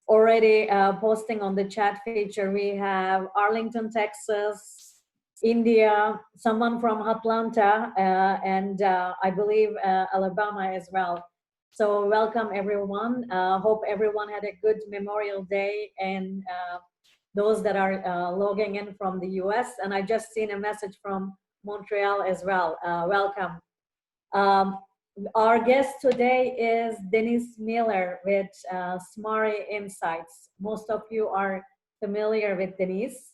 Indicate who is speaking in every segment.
Speaker 1: already posting on the chat feature. We have Arlington, Texas, India, someone from Atlanta, and I believe Alabama as well. So welcome everyone. Hope everyone had a good Memorial Day, and those that are logging in from the US. And I just seen a message from Montreal as well. Welcome. Um, our guest today is Denise Miller with SMARI Insights. Most of you are familiar with Denise.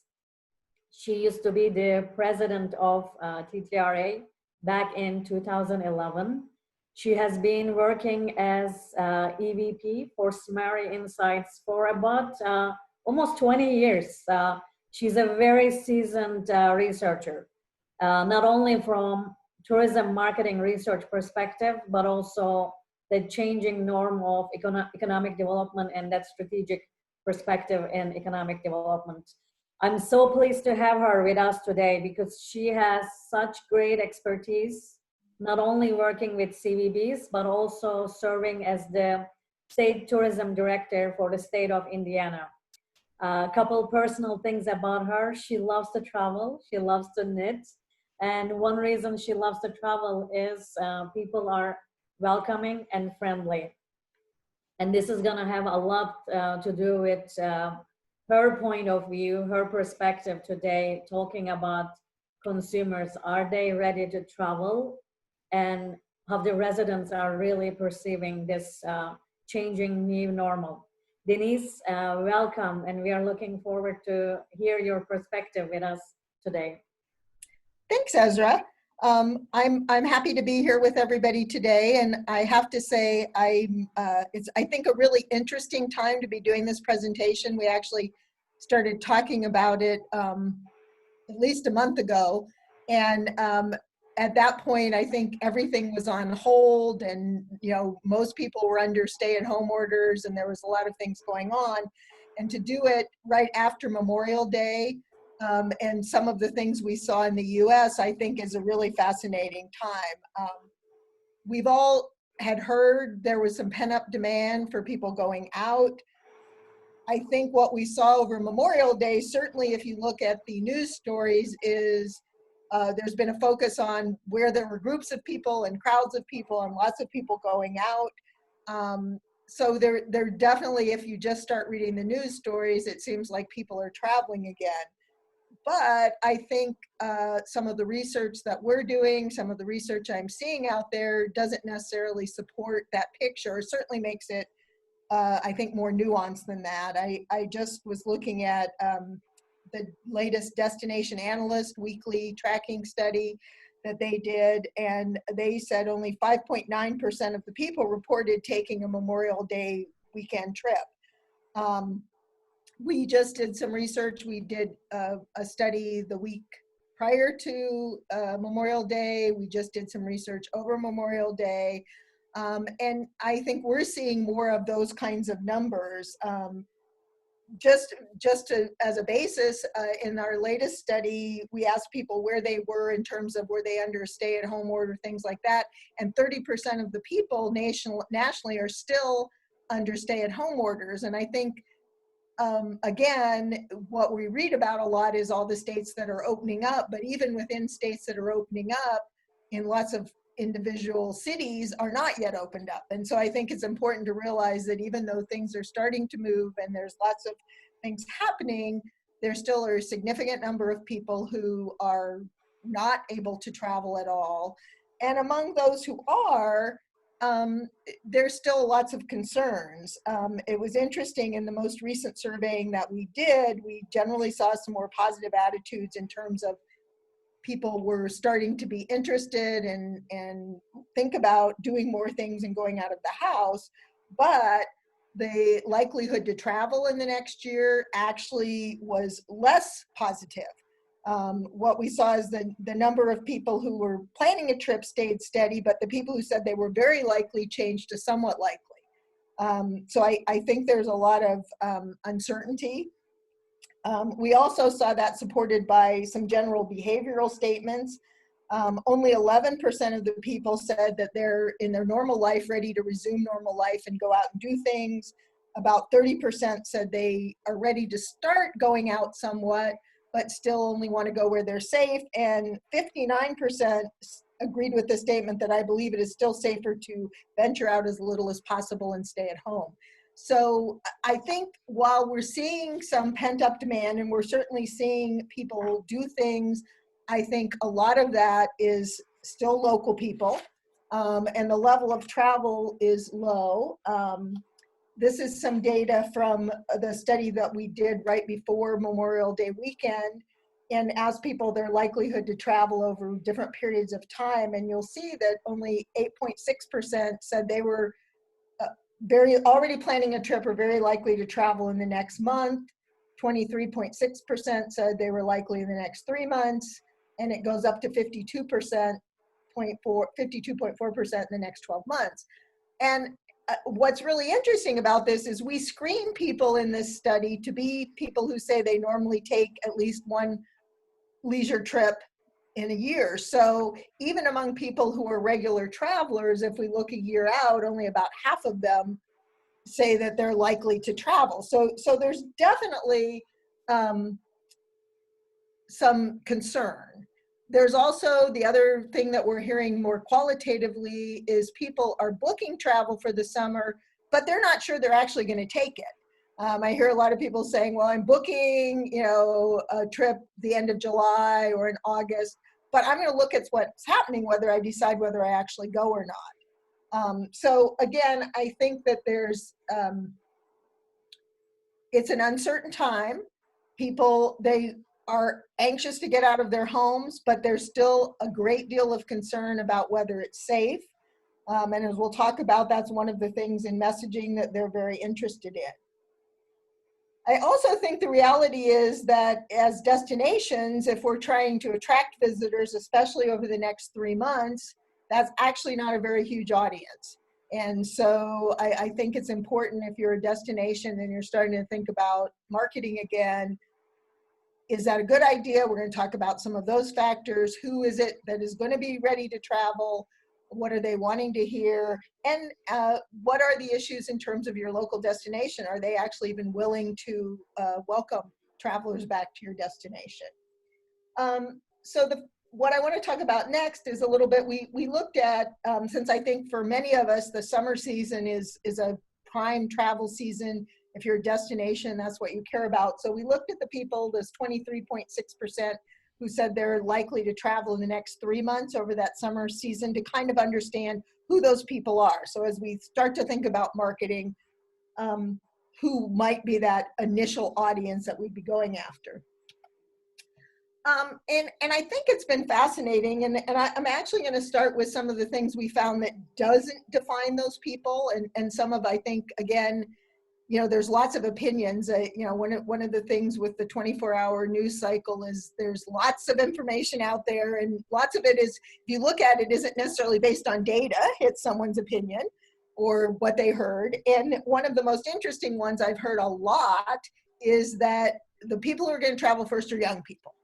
Speaker 1: She used to be the president of TTRA back in 2011. She has been working as EVP for SMARI Insights for about almost 20 years. She's a very seasoned researcher, not only from tourism marketing research perspective, but also the changing norm of economic development and that strategic perspective in economic development. I'm so pleased to have her with us today because she has such great expertise, not only working with CVBs, but also serving as the State Tourism Director for the state of Indiana. A couple personal things about her. She loves to travel, she loves to knit, and one reason she loves to travel is people are welcoming and friendly. And this is gonna have a lot to do with her point of view, her perspective today, talking about consumers. Are they ready to travel? And how the residents are really perceiving this changing new normal. Denise, welcome, and we are looking forward to hear your perspective with us today.
Speaker 2: Thanks, Ezra. I'm happy to be here with everybody today, and I have to say it's I think a really interesting time to be doing this presentation. We actually started talking about it at least a month ago, and at that point I think everything was on hold, and most people were under stay-at-home orders, and there was a lot of things going on, and to do it right after Memorial Day. And some of the things we saw in the US, I think, is a really fascinating time. We've all had heard there was some pent-up demand for people going out. I think what we saw over Memorial Day, certainly if you look at the news stories, is there's been a focus on where there were groups of people and crowds of people and lots of people going out. So there definitely, if you just start reading the news stories, it seems like people are traveling again. But I think some of the research that we're doing, some of the research I'm seeing out there doesn't necessarily support that picture. It certainly makes it, I think, more nuanced than that. I just was looking at the latest Destination Analyst weekly tracking study that they did, and they said only 5.9% of the people reported taking a Memorial Day weekend trip. We just did some research. We did a study the week prior to Memorial Day. We just did some research over Memorial Day. And I think we're seeing more of those kinds of numbers. Just as a basis, in our latest study, we asked people where they were in terms of were they under stay-at-home order, things like that. And 30% of the people nationally are still under stay-at-home orders. And I think again, what we read about a lot is all the states that are opening up, but even within states that are opening up, in lots of individual cities are not yet opened up. And so I think it's important to realize that even though things are starting to move and there's lots of things happening, there still are a significant number of people who are not able to travel at all. And among those who are, there's still lots of concerns. It was interesting in the most recent surveying that we did, we generally saw some more positive attitudes in terms of people were starting to be interested and think about doing more things and going out of the house, but the likelihood to travel in the next year actually was less positive. What we saw is the number of people who were planning a trip stayed steady, but the people who said they were very likely changed to somewhat likely. So I think there's a lot of uncertainty. We also saw that supported by some general behavioral statements. Only 11% of the people said that they're in their normal life ready to resume normal life and go out and do things. about 30% said they are ready to start going out somewhat, but still only want to go where they're safe. And 59% agreed with the statement that I believe it is still safer to venture out as little as possible and stay at home. So I think while we're seeing some pent-up demand and we're certainly seeing people do things, I think a lot of that is still local people, and the level of travel is low. This is some data from the study that we did right before Memorial Day weekend, and asked people their likelihood to travel over different periods of time. And you'll see that only 8.6% said they were already planning a trip or very likely to travel in the next month. 23.6% said they were likely in the next 3 months, and it goes up to 52.4% in the next 12 months. And what's really interesting about this is we screen people in this study to be people who say they normally take at least one leisure trip in a year. So even among people who are regular travelers, if we look a year out, only about half of them say that they're likely to travel. So there's definitely some concern. There's also the other thing that we're hearing more qualitatively is people are booking travel for the summer, but they're not sure they're actually going to take it. I hear a lot of people saying, well, I'm booking, a trip the end of July or in August, but I'm going to look at what's happening, whether I decide whether I actually go or not. So again, I think that it's an uncertain time. People, they are anxious to get out of their homes, but there's still a great deal of concern about whether it's safe. And as we'll talk about, that's one of the things in messaging that they're very interested in. I also think the reality is that as destinations, if we're trying to attract visitors, especially over the next 3 months, that's actually not a very huge audience. And so I think it's important if you're a destination and you're starting to think about marketing again, is that a good idea? We're going to talk about some of those factors. Who is it that is going to be ready to travel? What are they wanting to hear? And what are the issues in terms of your local destination? Are they actually even willing to welcome travelers back to your destination? What I want to talk about next is a little bit, we looked at, since I think for many of us, the summer season is a prime travel season. If you're a destination, that's what you care about. So we looked at the people, this 23.6%, who said they're likely to travel in the next 3 months over that summer season, to kind of understand who those people are. So as we start to think about marketing, who might be that initial audience that we'd be going after. And I think it's been fascinating, and I'm actually going to start with some of the things we found that doesn't define those people, and some of, I think, again, there's lots of opinions. One of the things with the 24-hour news cycle is there's lots of information out there, and lots of it is, if you look at it, isn't necessarily based on data. It's someone's opinion or what they heard. And one of the most interesting ones I've heard a lot is that the people who are going to travel first are young people.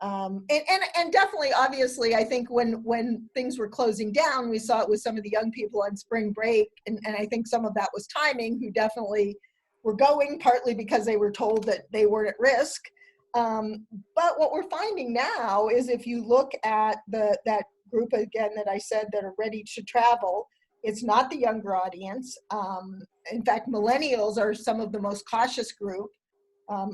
Speaker 2: And definitely, obviously, I think when things were closing down, we saw it with some of the young people on spring break, and I think some of that was timing, who definitely were going, partly because they were told that they weren't at risk. But what we're finding now is, if you look at that group again that I said that are ready to travel, it's not the younger audience. In fact, millennials are some of the most cautious group,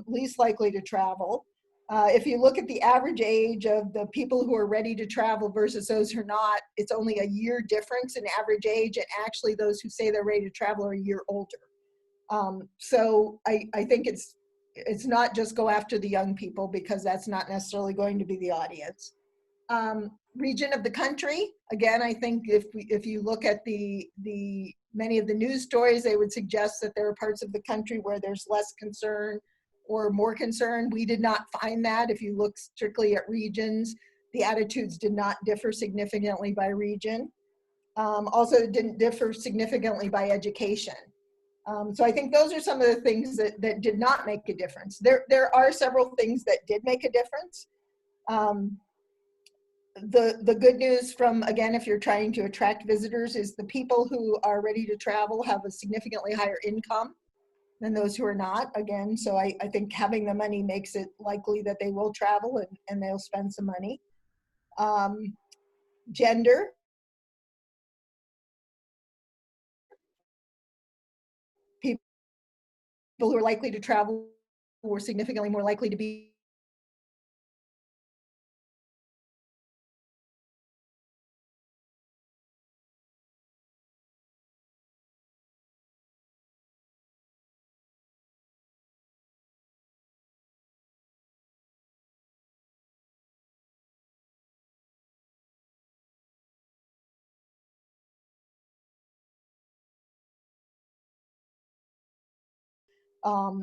Speaker 2: least likely to travel. If you look at the average age of the people who are ready to travel versus those who are not, it's only a year difference in average age, and actually those who say they're ready to travel are a year older. So I think it's not just go after the young people, because that's not necessarily going to be the audience. Region of the country, again, I think if you look at the many of the news stories, they would suggest that there are parts of the country where there's less concern or more concern. We did not find that. If you look strictly at regions, the attitudes did not differ significantly by region. Also, it didn't differ significantly by education. So I think those are some of the things that did not make a difference. There are several things that did make a difference. The good news from, again, if you're trying to attract visitors, is the people who are ready to travel have a significantly higher income than those who are not, again. So I think having the money makes it likely that they will travel and they'll spend some money. Gender. People who are likely to travel were significantly more likely to be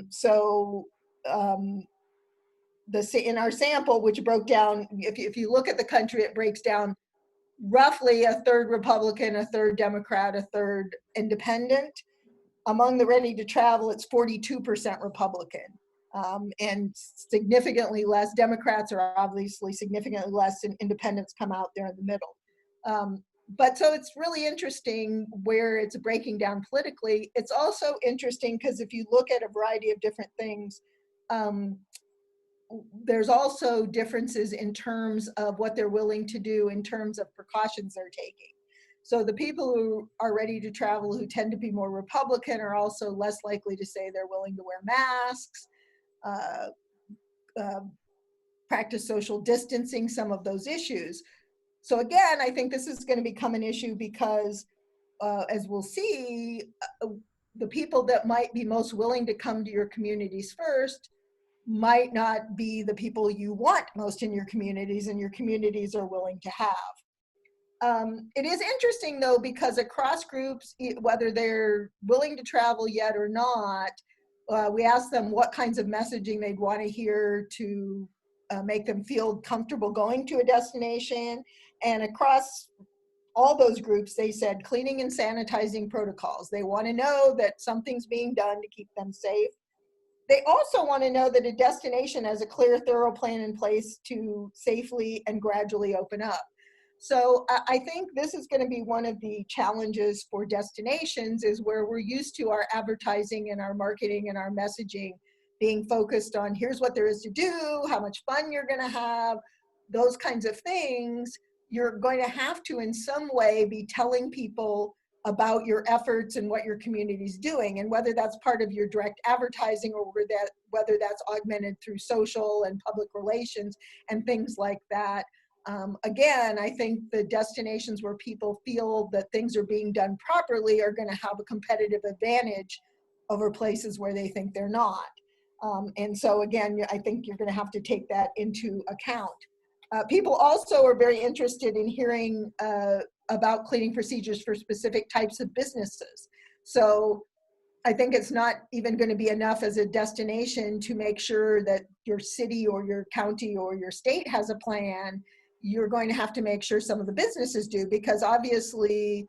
Speaker 2: so in our sample, which broke down, if you look at the country, it breaks down roughly a third Republican, a third Democrat, a third independent. Among the ready to travel, it's 42% Republican, and significantly less. Democrats are obviously significantly less, and independents come out there in the middle. But so it's really interesting where it's breaking down politically. It's also interesting because if you look at a variety of different things, there's also differences in terms of what they're willing to do in terms of precautions they're taking. So the people who are ready to travel, who tend to be more Republican, are also less likely to say they're willing to wear masks, practice social distancing, some of those issues. So again, I think this is going to become an issue because, as we'll see, the people that might be most willing to come to your communities first might not be the people you want most in your communities and your communities are willing to have. It is interesting though, because across groups, whether they're willing to travel yet or not, we asked them what kinds of messaging they'd want to hear to make them feel comfortable going to a destination. And across all those groups, they said cleaning and sanitizing protocols. They want to know that something's being done to keep them safe. They also want to know that a destination has a clear, thorough plan in place to safely and gradually open up. So I think this is going to be one of the challenges for destinations, is where we're used to our advertising and our marketing and our messaging being focused on here's what there is to do, how much fun you're going to have, those kinds of things. You're going to have to in some way be telling people about your efforts and what your community is doing, and whether that's part of your direct advertising or whether that's augmented through social and public relations and things like that. Again, I think the destinations where people feel that things are being done properly are going to have a competitive advantage over places where they think they're not. And so again, I think you're going to have to take that into account. People also are very interested in hearing about cleaning procedures for specific types of businesses. So I think it's not even going to be enough as a destination to make sure that your city or your county or your state has a plan. You're going to have to make sure some of the businesses do, because obviously,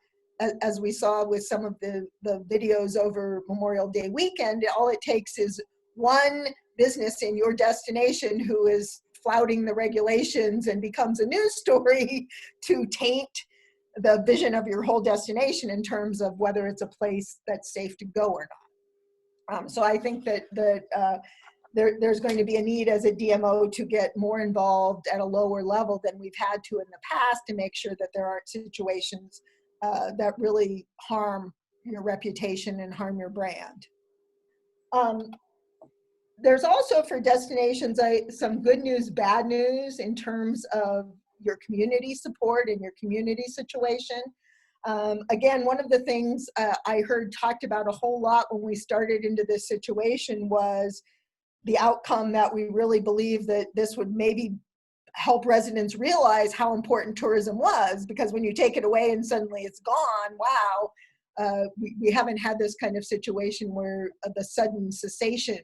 Speaker 2: as we saw with some of the videos over Memorial Day weekend, all it takes is one business in your destination who is flouting the regulations and becomes a news story to taint the vision of your whole destination in terms of whether it's a place that's safe to go or not. So I think that there's going to be a need as a DMO to get more involved at a lower level than we've had to in the past, to make sure that there aren't situations that really harm your reputation and harm your brand. There's also for destinations some good news, bad news in terms of your community support and your community situation. Again, one of the things I heard talked about a whole lot when we started into this situation was the outcome that we really believe that this would maybe help residents realize how important tourism was, because when you take it away and suddenly it's gone, wow, we haven't had this kind of situation where the sudden cessation.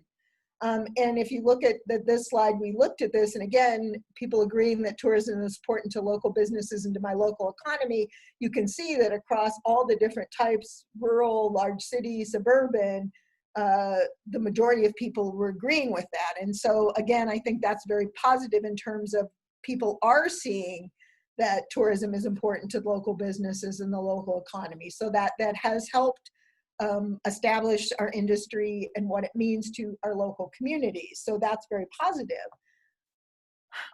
Speaker 2: And if you look at this slide, we looked at this, and again, people agreeing that tourism is important to local businesses and to my local economy. You can see that across all the different types, rural, large city, suburban, the majority of people were agreeing with that. And so again, I think that's very positive in terms of people are seeing that tourism is important to local businesses and the local economy. So that has helped establish our industry and what it means to our local communities. So that's very positive.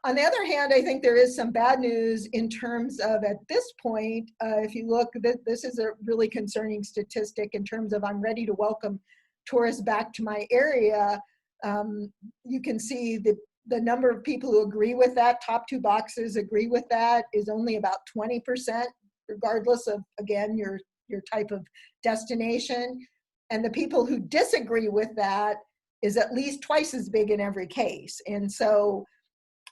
Speaker 2: On the other hand, I think there is some bad news in terms of, at this point, if you look, this is a really concerning statistic in terms of I'm ready to welcome tourists back to my area. You can see the number of people who agree with that, top two boxes agree with that, is only about 20%, regardless of, again, your type of destination. And the people who disagree with that is at least twice as big in every case. And so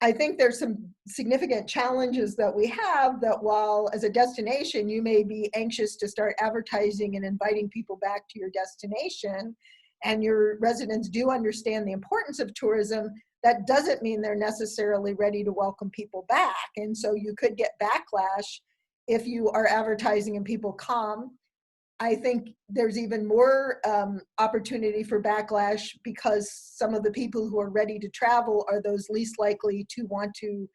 Speaker 2: I think there's some significant challenges that we have, that while as a destination, you may be anxious to start advertising and inviting people back to your destination, and your residents do understand the importance of tourism, that doesn't mean they're necessarily ready to welcome people back. And so you could get backlash if you are advertising and people come. I think there's even more opportunity for backlash because some of the people who are ready to travel are those least likely to want to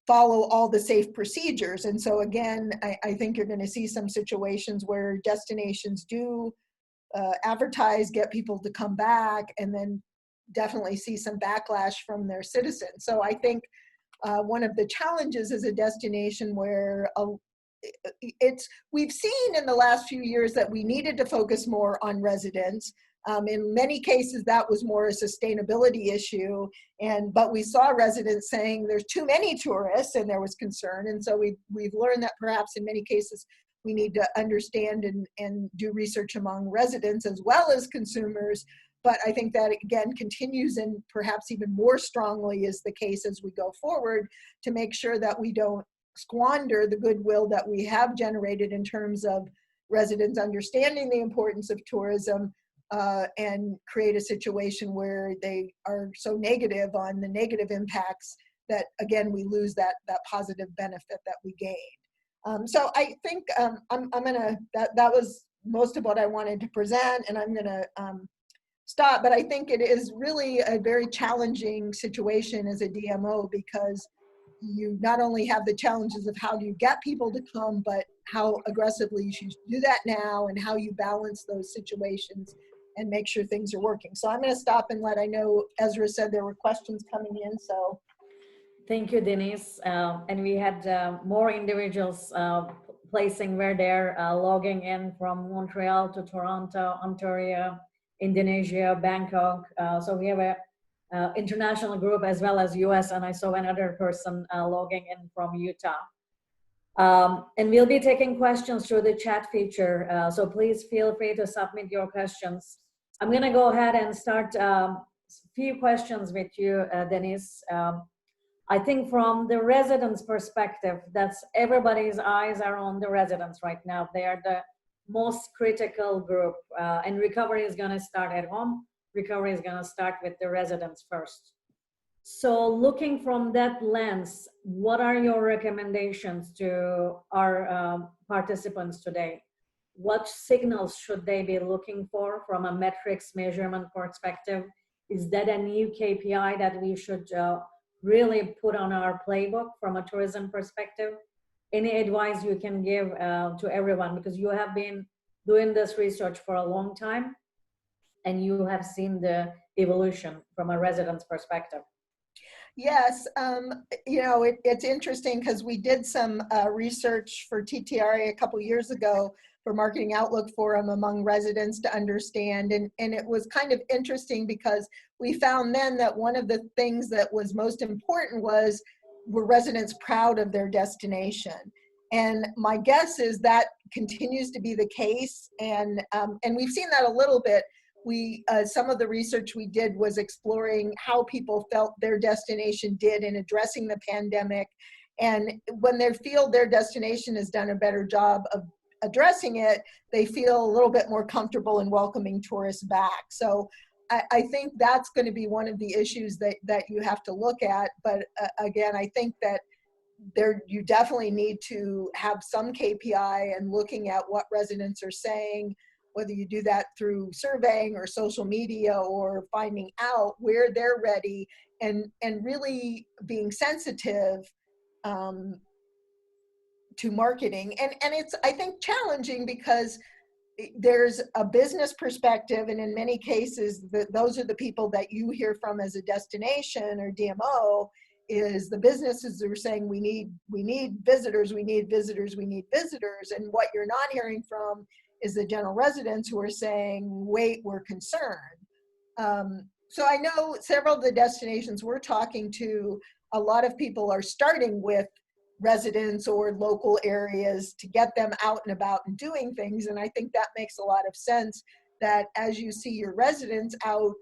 Speaker 2: follow all the safe procedures. And so again, I think you're going to see some situations where destinations do advertise, get people to come back, and then definitely see some backlash from their citizens. So I think one of the challenges as a destination where we've seen in the last few years that we needed to focus more on residents. In many cases, that was more a sustainability issue, but we saw residents saying there's too many tourists, and there was concern. And so we've learned that perhaps in many cases we need to understand and do research among residents as well as consumers. But I think that, again, continues, and perhaps even more strongly is the case as we go forward, to make sure that we don't squander the goodwill that we have generated in terms of residents understanding the importance of tourism, and create a situation where they are so negative on the negative impacts that, again, we lose that positive benefit that we gained. So I think that was most of what I wanted to present, and I'm gonna stop. But I think it is really a very challenging situation as a DMO, because you not only have the challenges of how do you get people to come, but how aggressively you should do that now, and how you balance those situations and make sure things are working. So I'm going to stop and I know Ezra said there were questions coming in. So
Speaker 1: thank you, Denise. And we had more individuals placing where they're logging in from Montreal to Toronto, Ontario, Indonesia, Bangkok. So we have a international group as well as US, and I saw another person logging in from Utah. And we'll be taking questions through the chat feature, so please feel free to submit your questions. I'm going to go ahead and start a few questions with you, Denise. I think from the residents' perspective, that's everybody's eyes are on the residents right now. They are the most critical group, and recovery is going to start at home. Recovery is going to start with the residents first. So looking from that lens, what are your recommendations to our participants today? What signals should they be looking for from a metrics measurement perspective? Is that a new KPI that we should really put on our playbook from a tourism perspective? Any advice you can give to everyone, because you have been doing this research for a long time and you have seen the evolution from a resident's perspective.
Speaker 2: Yes, you know, it's interesting because we did some research for TTRA a couple years ago for Marketing Outlook Forum among residents to understand, and it was kind of interesting because we found then that one of the things that was most important was, were residents proud of their destination? And my guess is that continues to be the case, and we've seen that a little bit. Some of the research we did was exploring how people felt their destination did in addressing the pandemic. And when they feel their destination has done a better job of addressing it, they feel a little bit more comfortable in welcoming tourists back. So I think that's going to be one of the issues that you have to look at. But again, I think that you definitely need to have some KPI and looking at what residents are saying, whether you do that through surveying or social media or finding out where they're ready, and really being sensitive to marketing. And it's, I think, challenging because there's a business perspective, and in many cases, those are the people that you hear from as a destination or DMO, is the businesses are saying we need visitors, we need visitors, we need visitors. And what you're not hearing from is the general residents who are saying, wait, we're concerned. So I know several of the destinations we're talking to, a lot of people are starting with residents or local areas to get them out and about and doing things. And I think that makes a lot of sense, that as you see your residents out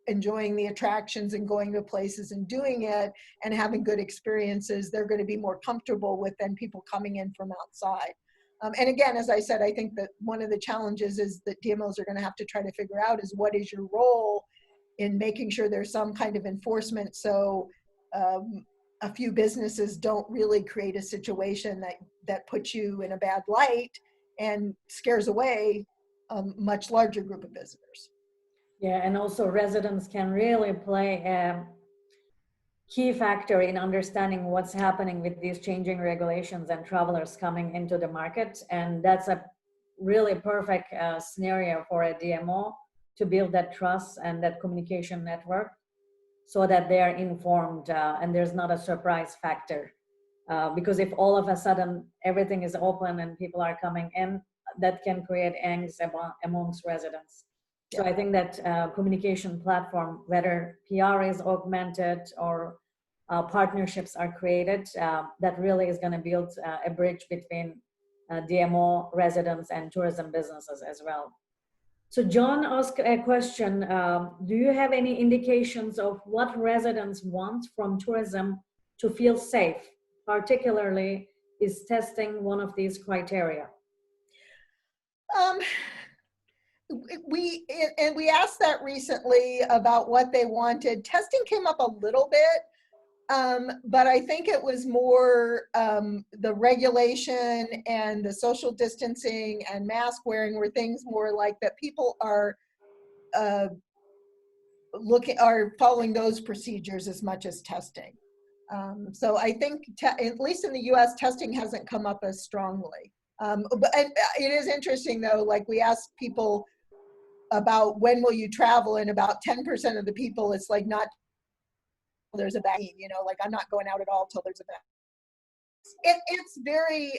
Speaker 2: enjoying the attractions and going to places and doing it and having good experiences, they're going to be more comfortable with than people coming in from outside. And again, as I said, I think that one of the challenges is that DMOs are going to have to try to figure out is what is your role in making sure there's some kind of enforcement, so a few businesses don't really create a situation that puts you in a bad light and scares away a much larger group of visitors.
Speaker 1: Yeah, and also residents can really play a key factor in understanding what's happening with these changing regulations and travelers coming into the market. And that's a really perfect scenario for a DMO to build that trust and that communication network, so that they are informed and there's not a surprise factor. Because if all of a sudden everything is open and people are coming in, that can create angst amongst residents. So I think that communication platform, whether PR is augmented or partnerships are created, that really is going to build a bridge between DMO residents and tourism businesses as well. So John asked a question, do you have any indications of what residents want from tourism to feel safe? Particularly, is testing one of these criteria?
Speaker 2: We asked that recently about what they wanted. Testing came up a little bit, but I think it was more the regulation and the social distancing and mask wearing were things more like that people are following those procedures as much as testing. So I think at least in the US, testing hasn't come up as strongly. But it is interesting though, like we asked people about when will you travel, and about 10% of the people, it's like not there's a vaccine, you know, like I'm not going out at all till there's a vaccine. It's very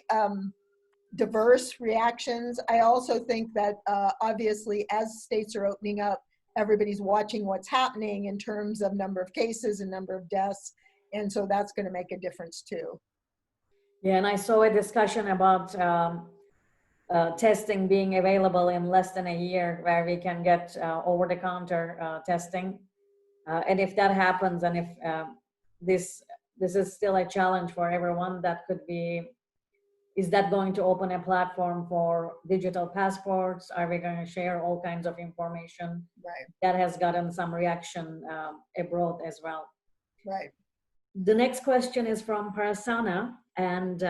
Speaker 2: diverse reactions. I also think that obviously as states are opening up, everybody's watching what's happening in terms of number of cases and number of deaths. And so that's going to make a difference too.
Speaker 1: Yeah, and I saw a discussion about testing being available in less than a year, where we can get over-the-counter testing. And if that happens, and if this is still a challenge for everyone, that could be, is that going to open a platform for digital passports? Are we going to share all kinds of information?
Speaker 2: Right.
Speaker 1: That has gotten some reaction abroad as well.
Speaker 2: Right.
Speaker 1: The next question is from Parasana, and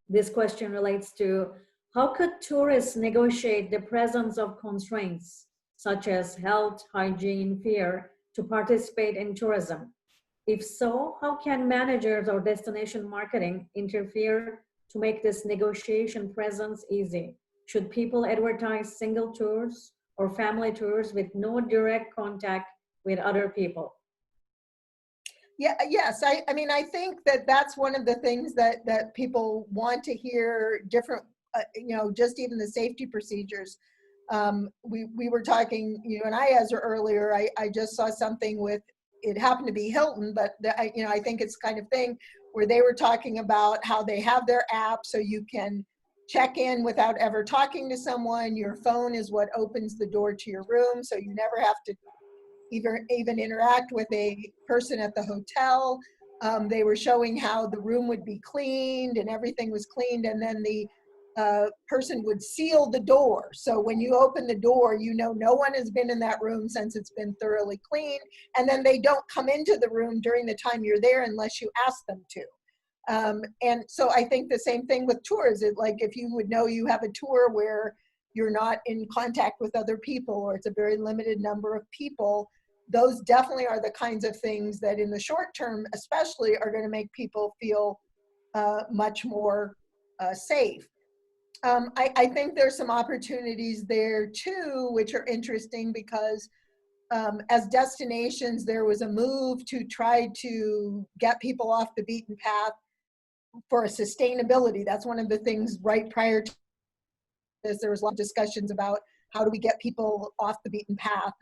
Speaker 1: this question relates to how could tourists negotiate the presence of constraints such as health, hygiene, fear to participate in tourism? If so, how can managers or destination marketing interfere to make this negotiation presence easy? Should people advertise single tours or family tours with no direct contact with other people?
Speaker 2: Yeah, yes. I mean, I think that that's one of the things that people want to hear different, you know, just even the safety procedures. We were talking, you and I, Ezra, earlier, I just saw something with, it happened to be Hilton, but you know, I think it's kind of thing where they were talking about how they have their app so you can check in without ever talking to someone. Your phone is what opens the door to your room, so you never have to even interact with a person at the hotel. They were showing how the room would be cleaned and everything was cleaned, and then the person would seal the door. So when you open the door, you know no one has been in that room since it's been thoroughly cleaned, and then they don't come into the room during the time you're there unless you ask them to. And so I think the same thing with tours. Like if you would know you have a tour where you're not in contact with other people, or it's a very limited number of people, those definitely are the kinds of things that in the short term especially are going to make people feel much more safe. I think there's some opportunities there too, which are interesting because as destinations, there was a move to try to get people off the beaten path for a sustainability. That's one of the things right prior to this. There was a lot of discussions about how do we get people off the beaten path.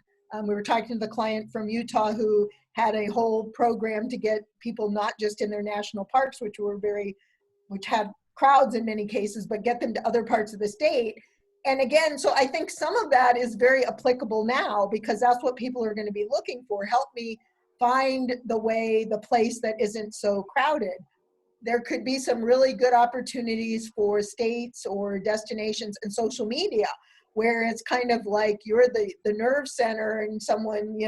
Speaker 2: We were talking to the client from Utah who had a whole program to get people not just in their national parks, which had crowds in many cases, but get them to other parts of the state. And again, so I think some of that is very applicable now because that's what people are going to be looking for. Help me find the place that isn't so crowded. There could be some really good opportunities for states or destinations and social media where it's kind of like you're the nerve center and someone,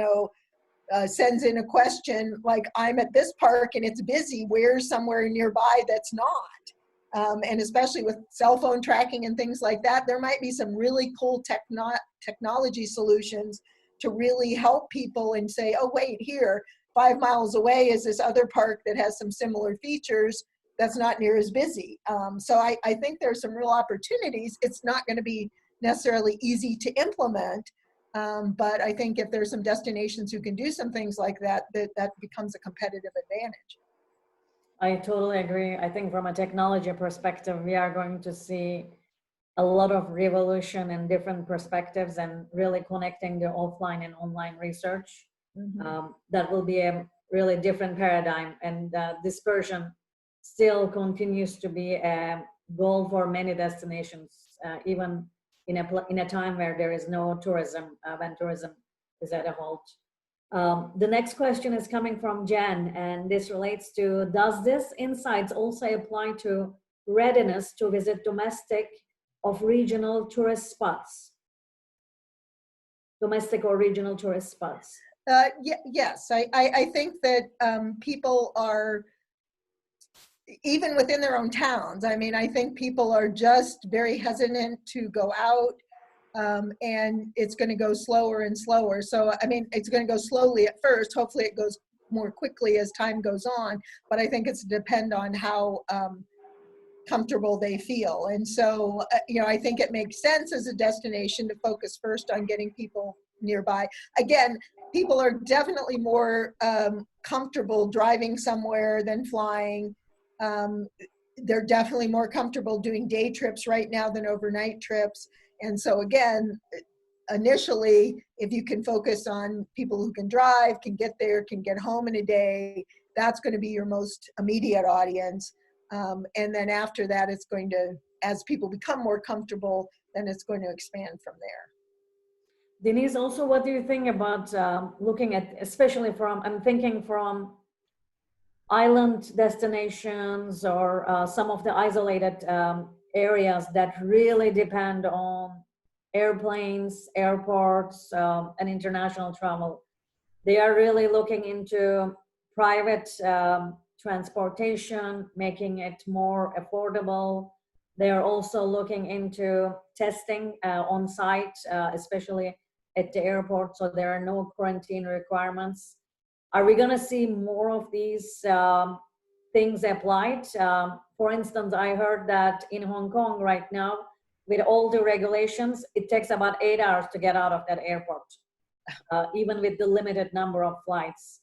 Speaker 2: sends in a question like, I'm at this park and it's busy, where's somewhere nearby that's not? And especially with cell phone tracking and things like that, there might be some really cool technology solutions to really help people and say, oh, wait, here, 5 miles away is this other park that has some similar features that's not near as busy. So I think there's some real opportunities. It's not going to be necessarily easy to implement, but I think if there's some destinations who can do some things like that, that becomes a competitive advantage.
Speaker 1: I totally agree. I think from a technology perspective, we are going to see a lot of revolution in different perspectives and really connecting the offline and online research. That will be a really different paradigm, and dispersion still continues to be a goal for many destinations, even in a time where there is no tourism, when tourism is at a halt. The next question is coming from Jen, and this relates to, does this insights also apply to readiness to visit domestic of regional tourist spots? Domestic or regional tourist spots?
Speaker 2: Yes, I think that people are, even within their own towns, I mean, I think people are just very hesitant to go out, and it's going to go slower and slower. So, I mean, it's going to go slowly at first. Hopefully it goes more quickly as time goes on, but I think it's depend on how comfortable they feel. And so, I think it makes sense as a destination to focus first on getting people nearby. Again, people are definitely more comfortable driving somewhere than flying. They're definitely more comfortable doing day trips right now than overnight trips. And so again, initially, if you can focus on people who can drive, can get there, can get home in a day, that's going to be your most immediate audience. And then after that, it's going to, as people become more comfortable, then it's going to expand from there.
Speaker 1: Denise, also, what do you think about looking at, especially from, I'm thinking from island destinations or some of the isolated areas that really depend on airplanes, airports, and international travel. They are really looking into private transportation, making it more affordable. They are also looking into testing on site, especially at the airport, so there are no quarantine requirements. Are we going to see more of these things applied? For instance, I heard that in Hong Kong right now, with all the regulations, it takes about 8 hours to get out of that airport, even with the limited number of flights.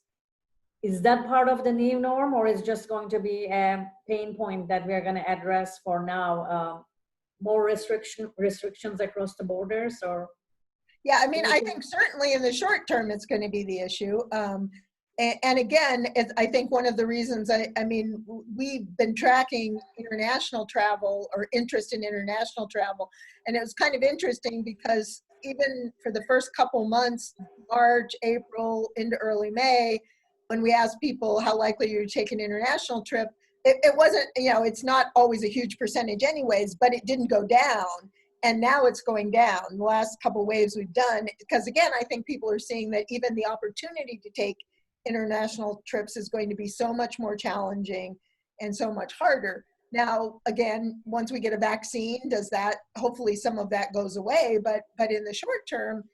Speaker 1: Is that part of the new norm, or is just going to be a pain point that we're going to address for now? More restrictions across the borders, or?
Speaker 2: Yeah, I mean, I think certainly in the short term, it's going to be the issue. And again, I think one of the reasons, I mean, we've been tracking international travel or interest in international travel. And it was kind of interesting because even for the first couple months, March, April, into early May, when we asked people how likely you're to take an international trip, it wasn't, it's not always a huge percentage anyways, but it didn't go down. And now it's going down. The last couple waves we've done, because again, I think people are seeing that even the opportunity to take international trips is going to be so much more challenging and so much harder. Now, again, once we get a vaccine, does that, hopefully some of that goes away, but in the short term,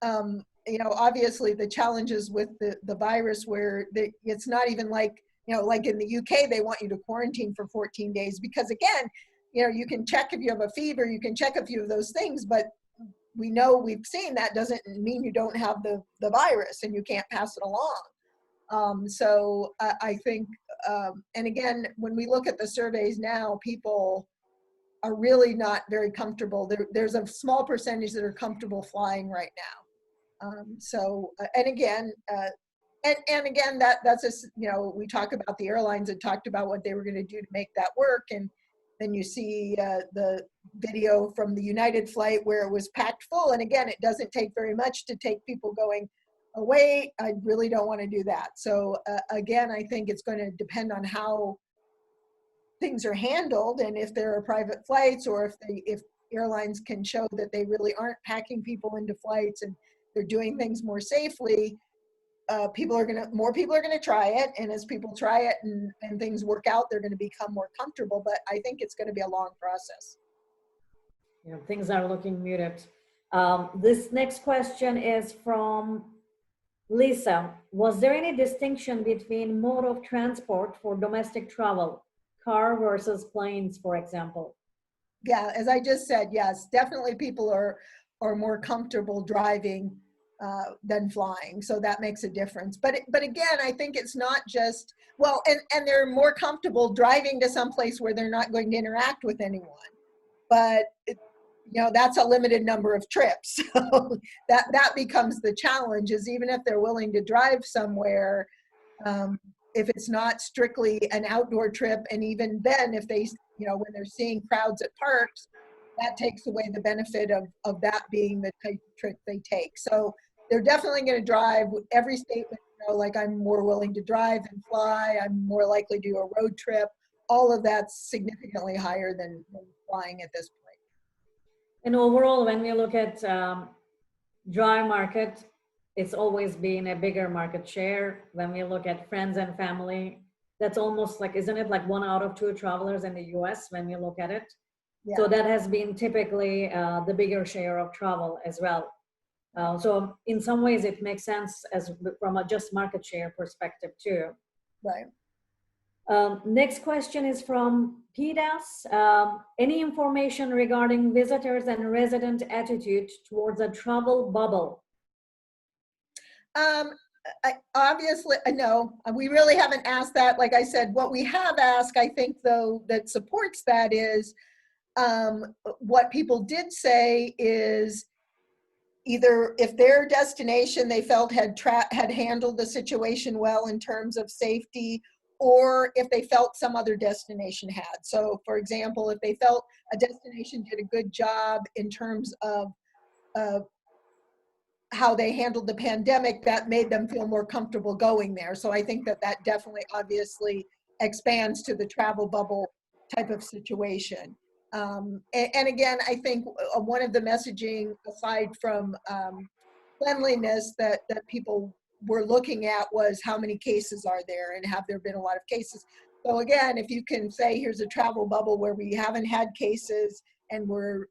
Speaker 2: obviously the challenges with the virus where it's not even like, like in the UK, they want you to quarantine for 14 days because again, you can check if you have a fever, you can check a few of those things, but we know we've seen that doesn't mean you don't have the virus and you can't pass it along. So I think, and again, when we look at the surveys now, people are really not very comfortable. There's a small percentage that are comfortable flying right now. And again, that's just, we talk about the airlines and talked about what they were going to do to make that work. And then you see the video from the United flight where it was packed full. And again, it doesn't take very much to take people going, oh, wait, I really don't want to do that. So again, I think it's going to depend on how things are handled, and if there are private flights, or if airlines can show that they really aren't packing people into flights and they're doing things more safely. More people are gonna try it, and as people try it and things work out, they're going to become more comfortable. But I think it's going to be a long process.
Speaker 1: Yeah, things are looking muted. This next question is from Lisa. Was there any distinction between mode of transport for domestic travel, car versus planes, for example?
Speaker 2: Yeah, as I just said, yes, definitely people are more comfortable driving than flying, so that makes a difference. But again, I think it's not just, well, and they're more comfortable driving to some place where they're not going to interact with anyone. But that's a limited number of trips. So that becomes the challenge, is even if they're willing to drive somewhere, if it's not strictly an outdoor trip, and even then, if they, when they're seeing crowds at parks, that takes away the benefit of that being the type of trip they take. So they're definitely going to drive. Every statement, like, I'm more willing to drive than fly, I'm more likely to do a road trip. All of that's significantly higher than flying at this point.
Speaker 1: And overall, when we look at dry market, it's always been a bigger market share. When we look at friends and family, that's almost like, isn't it like 1 out of 2 travelers in the US when we look at it? Yeah. So that has been typically the bigger share of travel as well. So in some ways it makes sense as from a just market share perspective too.
Speaker 2: Right.
Speaker 1: Next question is from PDAS. Any information regarding visitors and resident attitude towards a travel bubble?
Speaker 2: Obviously, no, we really haven't asked that. Like I said, what we have asked, I think, though, that supports that is what people did say is either if their destination they felt had handled the situation well in terms of safety, or if they felt some other destination had. So, for example, if they felt a destination did a good job in terms of how they handled the pandemic, that made them feel more comfortable going there. So I think that definitely obviously expands to the travel bubble type of situation. And again, I think one of the messaging, aside from cleanliness, that people were looking at was how many cases are there, and have there been a lot of cases. So again, if you can say here's a travel bubble where we haven't had cases and we're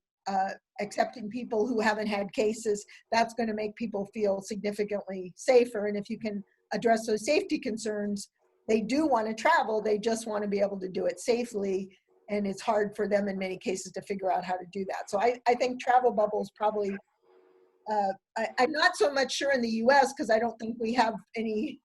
Speaker 2: accepting people who haven't had cases, that's going to make people feel significantly safer. And if you can address those safety concerns, they do want to travel, they just want to be able to do it safely. And it's hard for them in many cases to figure out how to do that. So I think travel bubbles probably, I'm not so much sure in the US, because I don't think we have any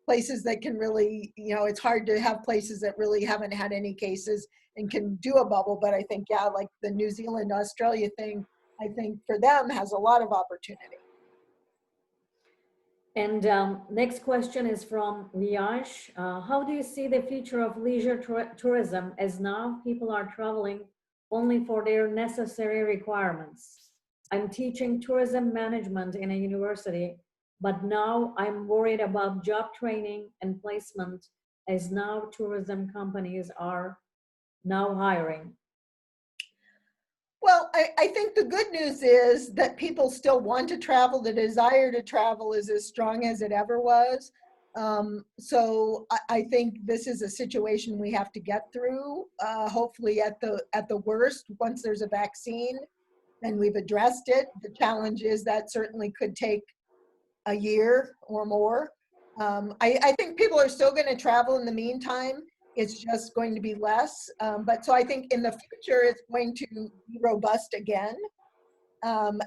Speaker 2: places that can really, it's hard to have places that really haven't had any cases and can do a bubble. But I think, yeah, like the New Zealand, Australia thing, I think for them has a lot of opportunity.
Speaker 1: And next question is from Liash. How do you see the future of leisure tourism, as now people are traveling only for their necessary requirements? I'm teaching tourism management in a university, but now I'm worried about job training and placement, as now tourism companies are now hiring.
Speaker 2: Well, I think the good news is that people still want to travel. The desire to travel is as strong as it ever was. So I think this is a situation we have to get through. Hopefully, at the worst, once there's a vaccine and we've addressed it. The challenge is that certainly could take a year or more. I think people are still going to travel in the meantime. It's just going to be less. But so I think in the future, it's going to be robust again. Um,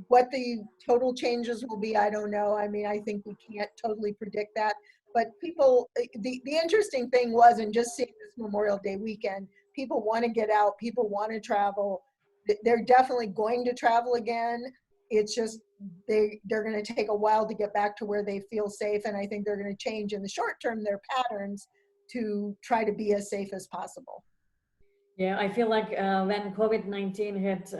Speaker 2: what the total changes will be, I don't know. I mean, I think we can't totally predict that. But people, the interesting thing was, and just seeing this Memorial Day weekend, people want to get out, people want to travel. They're definitely going to travel again. It's just they're going to take a while to get back to where they feel safe. And I think they're going to change in the short term their patterns to try to be as safe as possible.
Speaker 1: Yeah, I feel like when COVID-19 hit,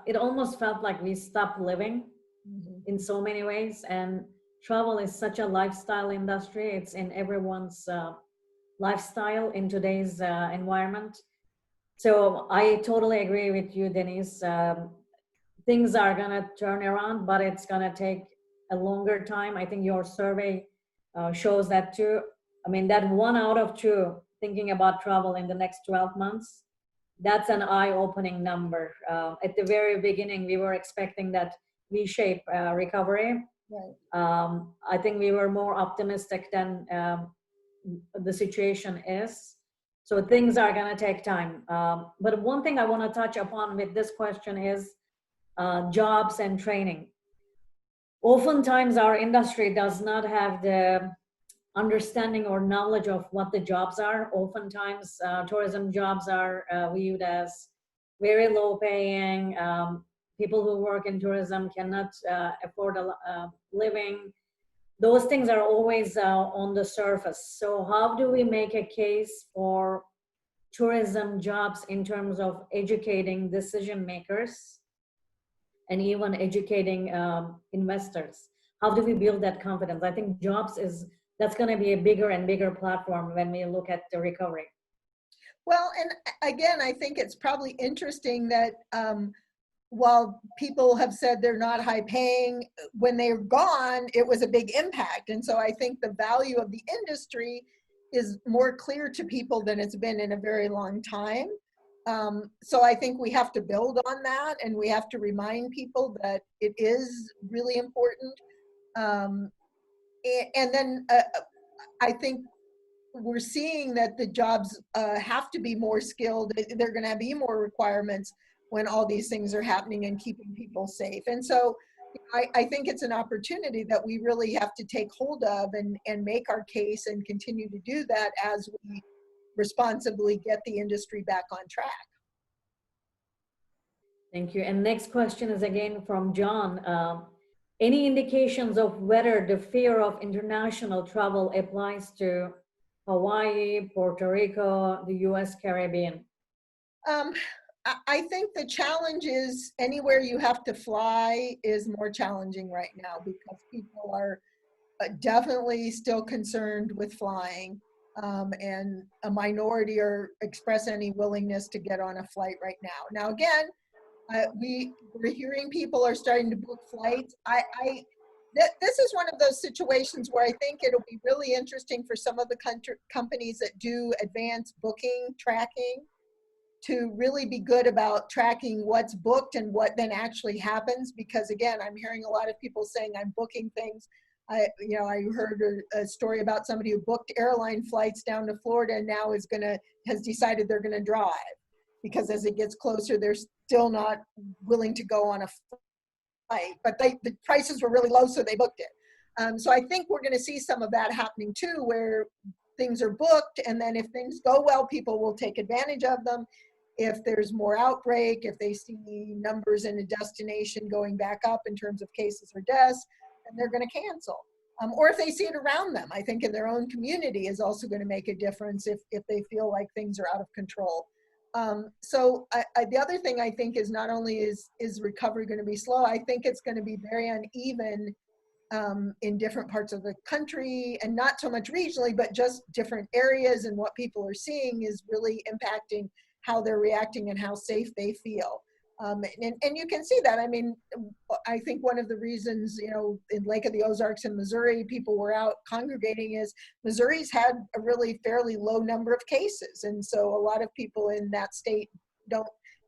Speaker 1: it almost felt like we stopped living
Speaker 2: Mhm.
Speaker 1: in so many ways. And travel is such a lifestyle industry. It's in everyone's lifestyle in today's environment. So I totally agree with you, Denise. Things are gonna turn around, but it's gonna take a longer time. I think your survey shows that too. I mean, that 1 out of 2 thinking about travel in the next 12 months, that's an eye-opening number. At the very beginning, we were expecting that V-shape recovery.
Speaker 2: Right.
Speaker 1: I think we were more optimistic than the situation is. So things are going to take time. But one thing I want to touch upon with this question is jobs and training. Oftentimes, our industry does not have the understanding or knowledge of what the jobs are. Oftentimes, tourism jobs are viewed as very low paying. People who work in tourism cannot afford a living. Those things are always on the surface. So how do we make a case for tourism jobs in terms of educating decision makers and even educating investors? How do we build that confidence? I think that's going to be a bigger and bigger platform when we look at the recovery.
Speaker 2: Well, and again, I think it's probably interesting that while people have said they're not high paying, when they're gone, it was a big impact. And so I think the value of the industry is more clear to people than it's been in a very long time. So I think we have to build on that, and we have to remind people that it is really important. And then I think we're seeing that the jobs have to be more skilled. They're going to be more requirements when all these things are happening and keeping people safe. And so I think it's an opportunity that we really have to take hold of and make our case and continue to do that as we responsibly get the industry back on track.
Speaker 1: Thank you. And next question is again from John. Any indications of whether the fear of international travel applies to Hawaii, Puerto Rico, the US Caribbean?
Speaker 2: I think the challenge is anywhere you have to fly is more challenging right now because people are definitely still concerned with flying, and a minority are express any willingness to get on a flight right now. Now again, we're hearing people are starting to book flights. This is one of those situations where I think it'll be really interesting for some of the companies that do advanced booking tracking to really be good about tracking what's booked and what then actually happens. Because again, I'm hearing a lot of people saying I'm booking things. I heard a story about somebody who booked airline flights down to Florida and now has decided they're gonna drive because as it gets closer, they're still not willing to go on a flight, but the prices were really low, so they booked it. So I think we're gonna see some of that happening too, where things are booked, and then if things go well, people will take advantage of them. If there's more outbreak, if they see numbers in a destination going back up in terms of cases or deaths, then they're going to cancel. Or if they see it around them, I think in their own community is also going to make a difference if they feel like things are out of control. So the other thing I think is not only is recovery going to be slow, I think it's going to be very uneven in different parts of the country, and not so much regionally, but just different areas, and what people are seeing is really impacting how they're reacting and how safe they feel. And you can see that. I mean, I think one of the reasons, in Lake of the Ozarks in Missouri, people were out congregating is Missouri's had a really fairly low number of cases. And so a lot of people in that state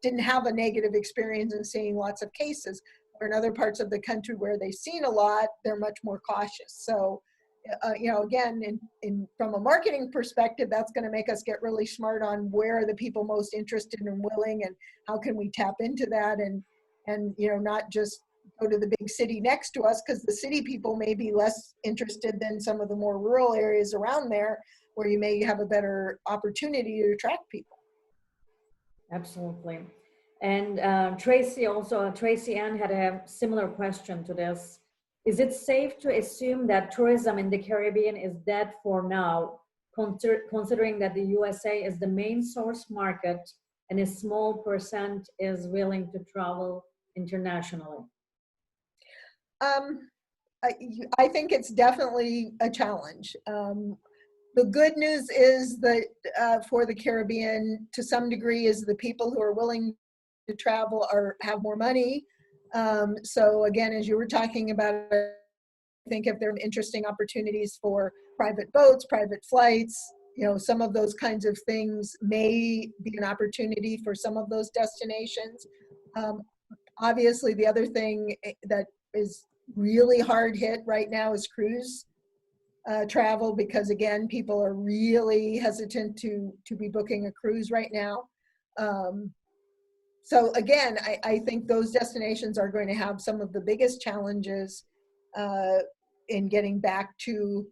Speaker 2: didn't have a negative experience in seeing lots of cases. Or in other parts of the country where they've seen a lot, they're much more cautious. So again, from a marketing perspective, that's going to make us get really smart on where are the people most interested and willing, and how can we tap into that, and not just go to the big city next to us, because the city people may be less interested than some of the more rural areas around there, where you may have a better opportunity to attract people.
Speaker 1: Absolutely. And Tracy Ann had a similar question to this. Is it safe to assume that tourism in the Caribbean is dead for now, considering that the USA is the main source market and a small percent is willing to travel internationally?
Speaker 2: I think it's definitely a challenge. The good news is that for the Caribbean, to some degree, is the people who are willing to travel have more money. So again, as you were talking about, I think if there are interesting opportunities for private boats, private flights, some of those kinds of things may be an opportunity for some of those destinations. Obviously, the other thing that is really hard hit right now is cruise travel, because again, people are really hesitant to be booking a cruise right now. So again, I think those destinations are going to have some of the biggest challenges in getting back to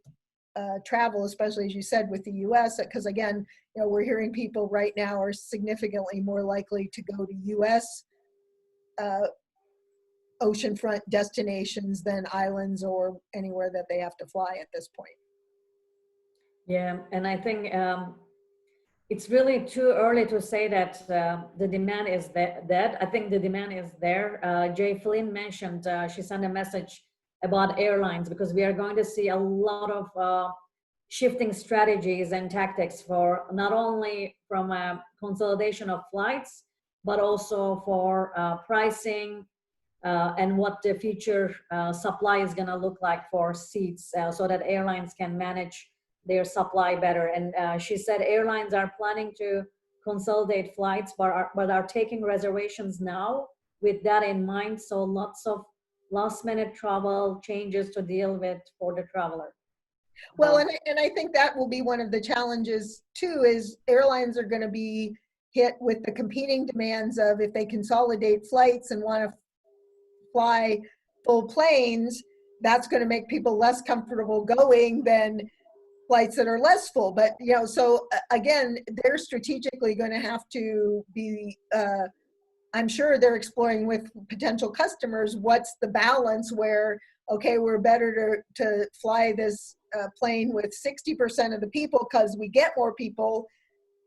Speaker 2: travel, especially as you said with the US, because again, we're hearing people right now are significantly more likely to go to US oceanfront destinations than islands or anywhere that they have to fly at this point.
Speaker 1: Yeah, and I think it's really too early to say that the demand is dead. I think the demand is there. Jay Flynn mentioned, she sent a message about airlines, because we are going to see a lot of shifting strategies and tactics for not only from a consolidation of flights, but also for pricing and what the future supply is going to look like for seats, so that airlines can manage their supply better. And she said airlines are planning to consolidate flights, but are taking reservations now with that in mind. So lots of last minute travel changes to deal with for the traveler.
Speaker 2: Well, and I think that will be one of the challenges too, is airlines are going to be hit with the competing demands of, if they consolidate flights and want to fly full planes, that's going to make people less comfortable going than flights that are less full. But so again, they're strategically going to have to be I'm sure they're exploring with potential customers what's the balance where, okay, we're better to fly this plane with 60% of the people because we get more people.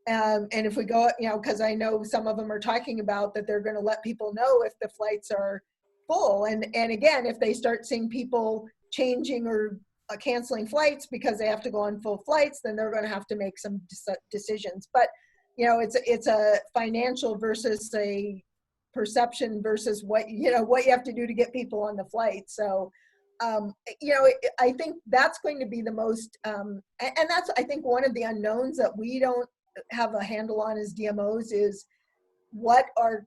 Speaker 2: And if we go, because I know some of them are talking about that they're going to let people know if the flights are full. And again, if they start seeing people changing or canceling flights because they have to go on full flights, then they're going to have to make some decisions. But it's a financial versus a perception versus what you have to do to get people on the flight. So I think that's going to be the most and that's, I think, one of the unknowns that we don't have a handle on as DMOs is what are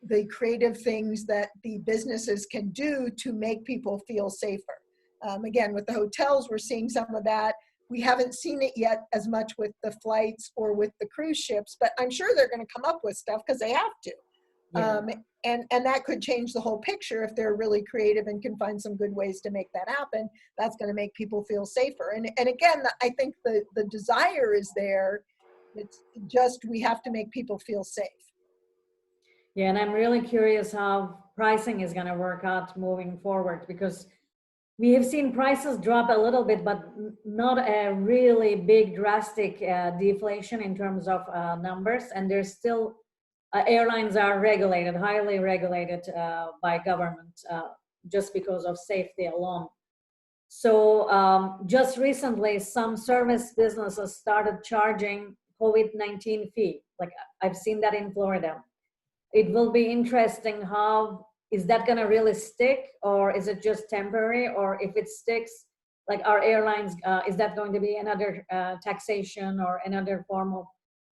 Speaker 2: the creative things that the businesses can do to make people feel safer. Again, with the hotels, we're seeing some of that. We haven't seen it yet as much with the flights or with the cruise ships, but I'm sure they're going to come up with stuff because they have to. Yeah. And that could change the whole picture if they're really creative and can find some good ways to make that happen. That's going to make people feel safer. And again, I think the desire is there. It's just we have to make people feel safe.
Speaker 1: Yeah, and I'm really curious how pricing is going to work out moving forward, because we have seen prices drop a little bit, but not a really big drastic deflation in terms of numbers. And there's still, airlines are regulated, highly regulated by government just because of safety alone. So just recently, some service businesses started charging COVID-19 fee. Like I've seen that in Florida. It will be interesting how, is that going to really stick, or is it just temporary? Or if it sticks, like our airlines, is that going to be another taxation or another form of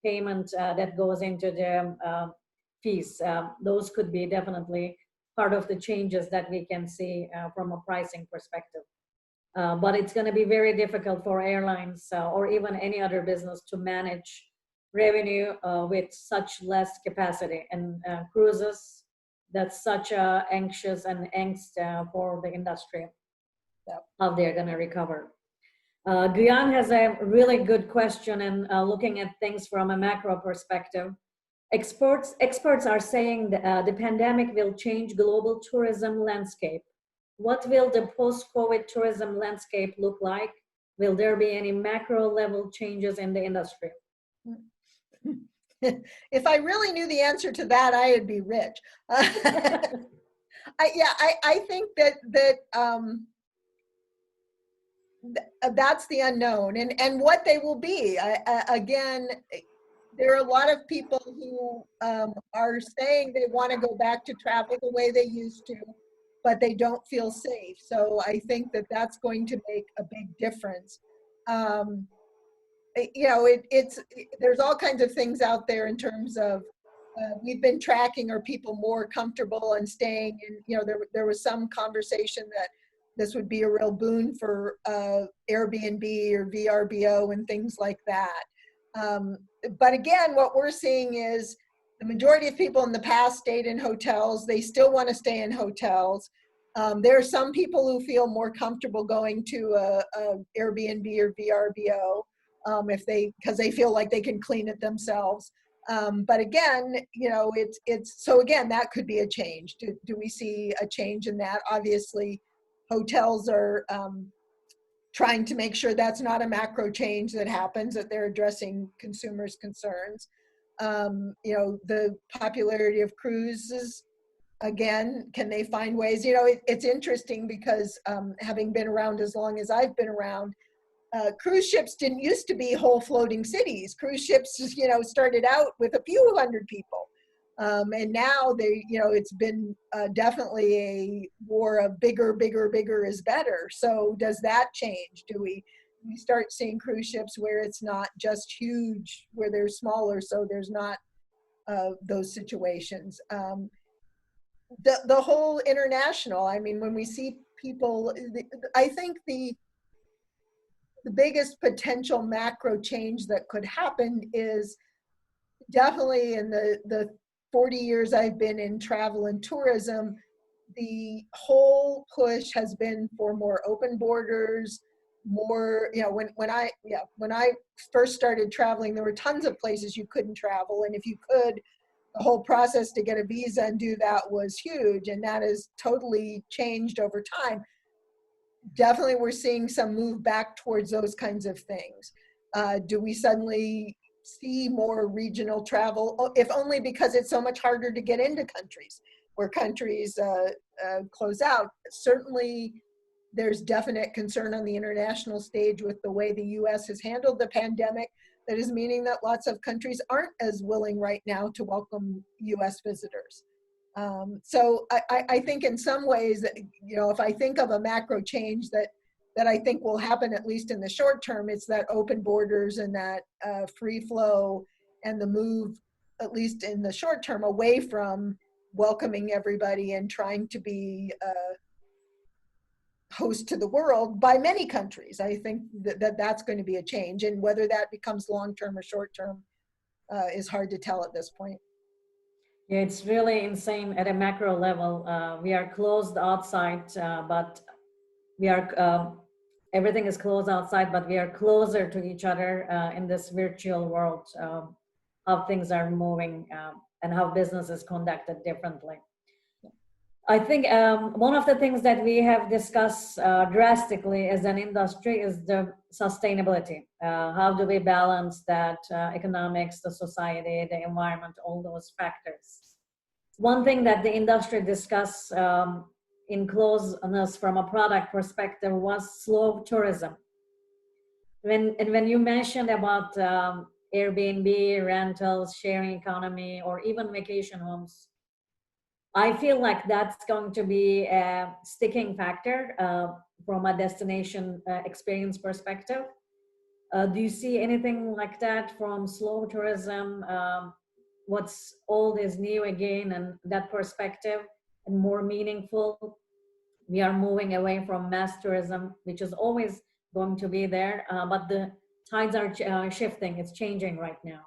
Speaker 1: payment that goes into the fees? Those could be definitely part of the changes that we can see from a pricing perspective. But it's going to be very difficult for airlines or even any other business to manage revenue with such less capacity. And cruises, that's such a anxious and angst for the industry, how they're going to recover. Guyan has a really good question, and looking at things from a macro perspective. Experts are saying the pandemic will change global tourism landscape. What will the post-COVID tourism landscape look like? Will there be any macro level changes in the industry?
Speaker 2: If I really knew the answer to that, I would be rich. I think that's the unknown, and what they will be. Again, there are a lot of people who are saying they want to go back to travel the way they used to, but they don't feel safe. So I think that that's going to make a big difference. You know, there's all kinds of things out there in terms of we've been tracking, are people more comfortable and staying? And you know, there was some conversation that this would be a real boon for Airbnb or VRBO and things like that. But again, what we're seeing is the majority of people in the past stayed in hotels. They still want to stay in hotels. There are some people who feel more comfortable going to a Airbnb or VRBO because they feel like they can clean it themselves. But again, you know, so again, that could be a change. Do we see a change in that? Obviously, hotels are trying to make sure that's not a macro change that happens, that they're addressing consumers' concerns. You know, the popularity of cruises, again, can they find ways? You know, it's interesting because having been around as long as I've been around, cruise ships didn't used to be whole floating cities. Cruise ships, you know, started out with a few hundred people. And now you know, it's been definitely a war of bigger, bigger, bigger is better. So does that change? Do we start seeing cruise ships where it's not just huge, where they're smaller, so there's not those situations? The whole international, I mean, when we see people, I think the biggest potential macro change that could happen is definitely in the 40 years I've been in travel and tourism, the whole push has been for more open borders, more, you know, when I first started traveling, there were tons of places you couldn't travel. And if you could, the whole process to get a visa and do that was huge. And that has totally changed over time. Definitely we're seeing some move back towards those kinds of things. Do we suddenly see more regional travel, if only because it's so much harder to get into countries where countries close out? Certainly there's definite concern on the international stage with the way the US has handled the pandemic, that is meaning that lots of countries aren't as willing right now to welcome US visitors. So I think in some ways, you know, if I think of a macro change that I think will happen, at least in the short term, it's that open borders and that free flow and the move, at least in the short term, away from welcoming everybody and trying to be host to the world by many countries. I think that's going to be a change, and whether that becomes long-term or short-term is hard to tell at this point.
Speaker 1: Yeah, it's really insane at a macro level. We are closed outside, but we are everything is closed outside, but we are closer to each other in this virtual world. How things are moving and how business is conducted differently. I think one of the things that we have discussed drastically as an industry is the sustainability. How do we balance that economics, the society, the environment, all those factors? One thing that the industry discussed in closeness from a product perspective was slow tourism. When you mentioned about Airbnb, rentals, sharing economy, or even vacation homes, I feel like that's going to be a sticking factor from a destination experience perspective. Do you see anything like that from slow tourism? What's old is new again, and that perspective and more meaningful? we are moving away from mass tourism, which is always going to be there, but the tides are shifting. It's changing right now.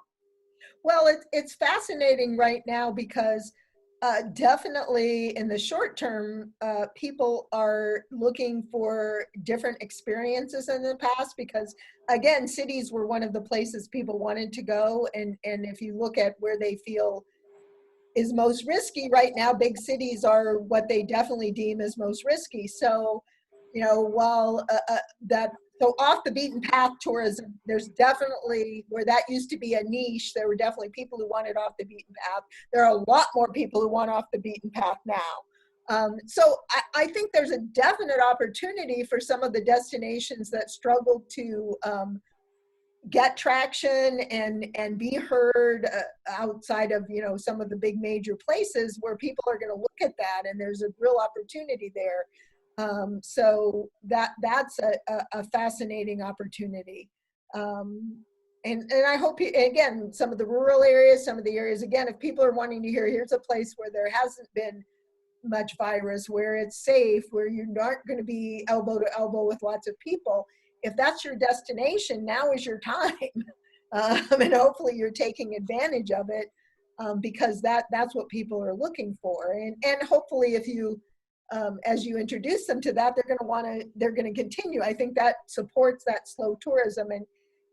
Speaker 2: Well, it's fascinating right now because definitely in the short term, people are looking for different experiences in the past because, again, cities were one of the places people wanted to go. And if you look at where they feel is most risky right now, big cities are what they definitely deem as most risky. So, while that, so off the beaten path tourism, there's definitely, where that used to be a niche, there were definitely people who wanted off the beaten path. There are a lot more people who want off the beaten path now. So I think there's a definite opportunity for some of the destinations that struggled to get traction and be heard outside of some of the big major places where people are going to look at that, and there's a real opportunity there. So that's a fascinating opportunity. And I hope, again, some of the rural areas, some of the areas, again, if people are wanting to hear, here's a place where there hasn't been much virus, where it's safe, where you aren't going to be elbow to elbow with lots of people. If that's your destination, now is your time. And hopefully you're taking advantage of it, because that's what people are looking for. And hopefully if you, as you introduce them to that, they're going to continue. I think that supports that slow tourism.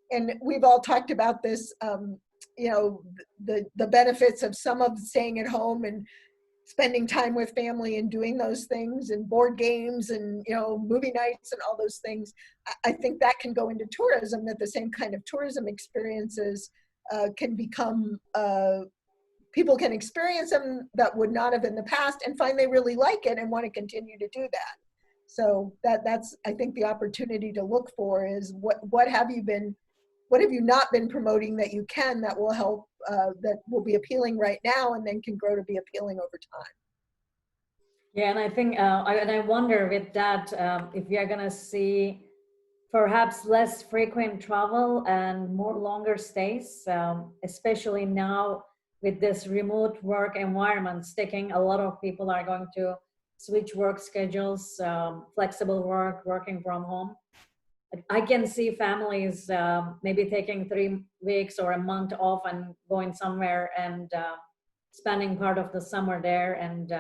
Speaker 2: And we've all talked about this, the benefits of some of staying at home and spending time with family and doing those things, and board games and movie nights and all those things. I think that can go into tourism, that the same kind of tourism experiences can become, people can experience them that would not have in the past and find they really like it and want to continue to do that. So that's I think the opportunity to look for is what have you not been promoting that you can, that will help, that will be appealing right now and then can grow to be appealing over time.
Speaker 1: Yeah, and I think, I wonder with that, if we are going to see perhaps less frequent travel and more longer stays, especially now with this remote work environment sticking. A lot of people are going to switch work schedules, flexible work, working from home. I can see families maybe taking 3 weeks or a month off and going somewhere and spending part of the summer there, and